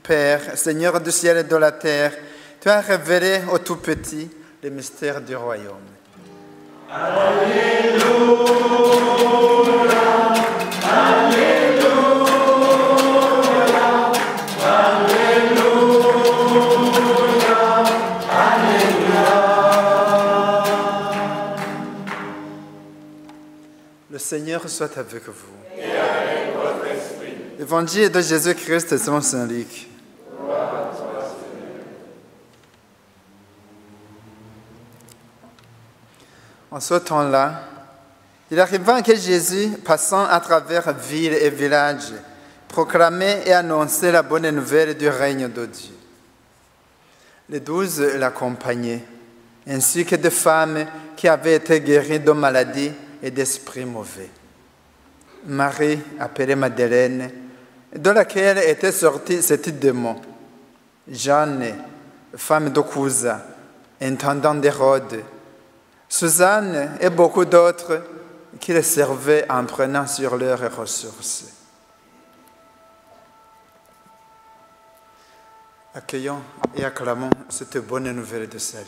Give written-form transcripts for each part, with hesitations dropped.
Père, Seigneur du ciel et de la terre, tu as révélé au tout petit les mystères du royaume. Alléluia, Alléluia, Alléluia, Alléluia. Le Seigneur soit avec vous. Et avec votre esprit. Évangile de Jésus-Christ selon saint Luc. En ce temps-là, il arriva que Jésus, passant à travers villes et villages, proclamait et annonçait la bonne nouvelle du règne de Dieu. Les 12 l'accompagnaient, ainsi que des femmes qui avaient été guéries de maladies et d'esprits mauvais. Marie, appelée Madeleine, de laquelle était sorti cet démon. Jeanne, femme de Couza, intendant d'Hérode, Suzanne et beaucoup d'autres qui les servaient en prenant sur leurs ressources. Accueillons et acclamons cette bonne nouvelle de salut.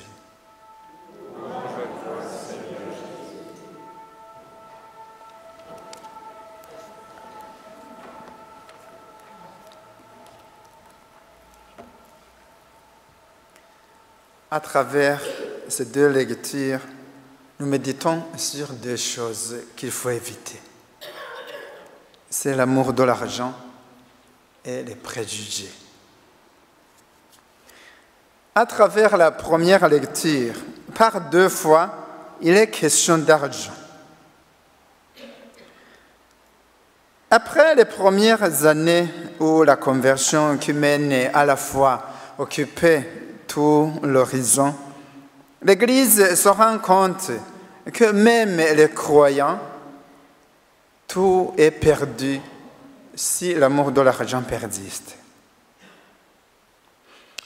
À travers ces deux lectures, nous méditons sur deux choses qu'il faut éviter. C'est l'amour de l'argent et les préjugés. À travers la première lecture, par 2 fois, il est question d'argent. Après les premières années où la conversion œcuménique à la fois occupait tout l'horizon, l'Église se rend compte que même les croyants, tout est perdu si l'amour de l'argent persiste.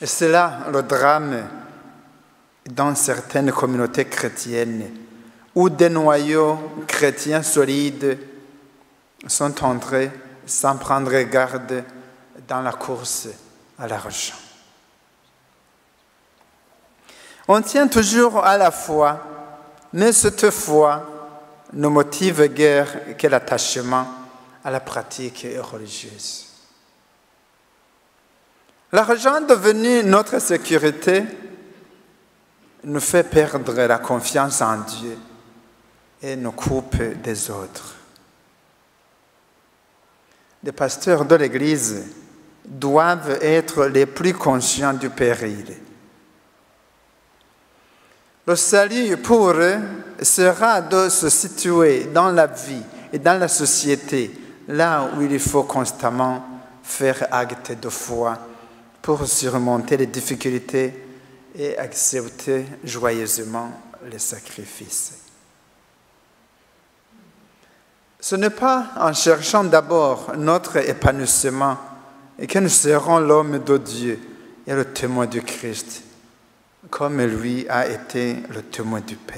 Et c'est là le drame dans certaines communautés chrétiennes où des noyaux chrétiens solides sont entrés sans prendre garde dans la course à l'argent. On tient toujours à la foi, mais cette foi ne motive guère que l'attachement à la pratique religieuse. L'argent devenu notre sécurité nous fait perdre la confiance en Dieu et nous coupe des autres. Les pasteurs de l'Église doivent être les plus conscients du péril. Le salut pour eux sera de se situer dans la vie et dans la société, là où il faut constamment faire acte de foi pour surmonter les difficultés et accepter joyeusement les sacrifices. Ce n'est pas en cherchant d'abord notre épanouissement que nous serons l'homme de Dieu et le témoin du Christ, comme lui a été le témoin du Père.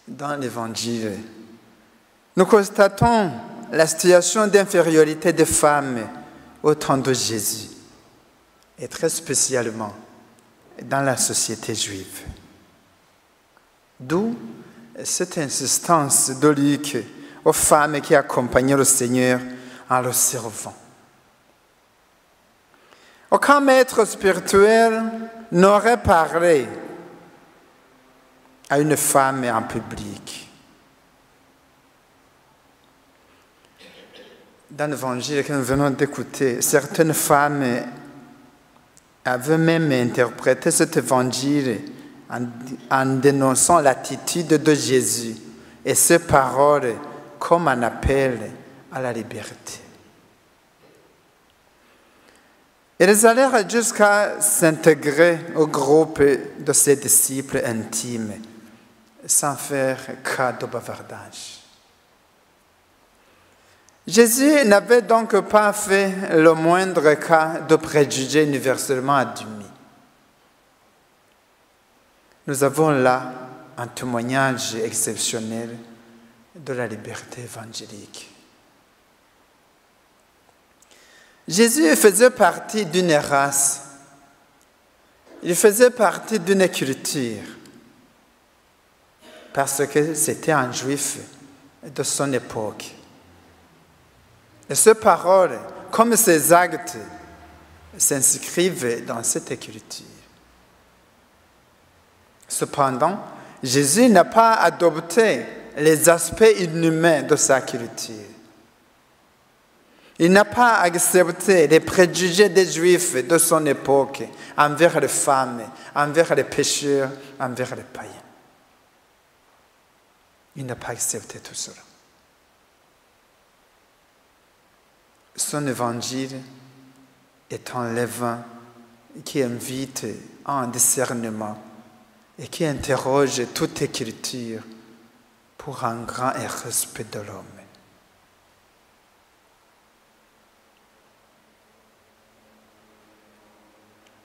Dans l'Évangile, nous constatons la situation d'infériorité des femmes au temps de Jésus, et très spécialement dans la société juive. D'où cette insistance de Luc aux femmes qui accompagnaient le Seigneur en le servant. Aucun maître spirituel n'aurait parlé à une femme en public. Dans l'évangile que nous venons d'écouter, certaines femmes avaient même interprété cet évangile en dénonçant l'attitude de Jésus et ses paroles comme un appel à la liberté. Elles allèrent jusqu'à s'intégrer au groupe de ses disciples intimes, sans faire cas de bavardage. Jésus n'avait donc pas fait le moindre cas de préjugés universellement admis. Nous avons là un témoignage exceptionnel de la liberté évangélique. Jésus faisait partie d'une race. Il faisait partie d'une culture. Parce que c'était un juif de son époque. Et ces paroles, comme ces actes, s'inscrivent dans cette culture. Cependant, Jésus n'a pas adopté les aspects inhumains de sa culture. Il n'a pas accepté les préjugés des Juifs de son époque envers les femmes, envers les pécheurs, envers les païens. Il n'a pas accepté tout cela. Son évangile est un levain qui invite à un discernement et qui interroge toute écriture pour un grand respect de l'homme.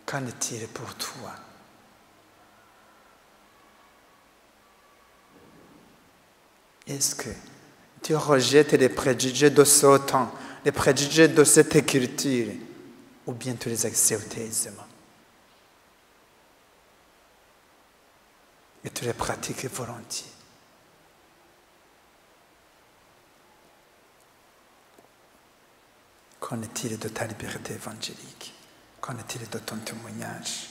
Qu'en est-il pour toi? Est-ce que tu rejettes les préjugés de ce temps, les préjugés de cette écriture, ou bien tu les acceptes aisément? Et tu les pratiques volontiers. Qu'en est-il de ta liberté évangélique? Qu'en est-il de ton témoignage?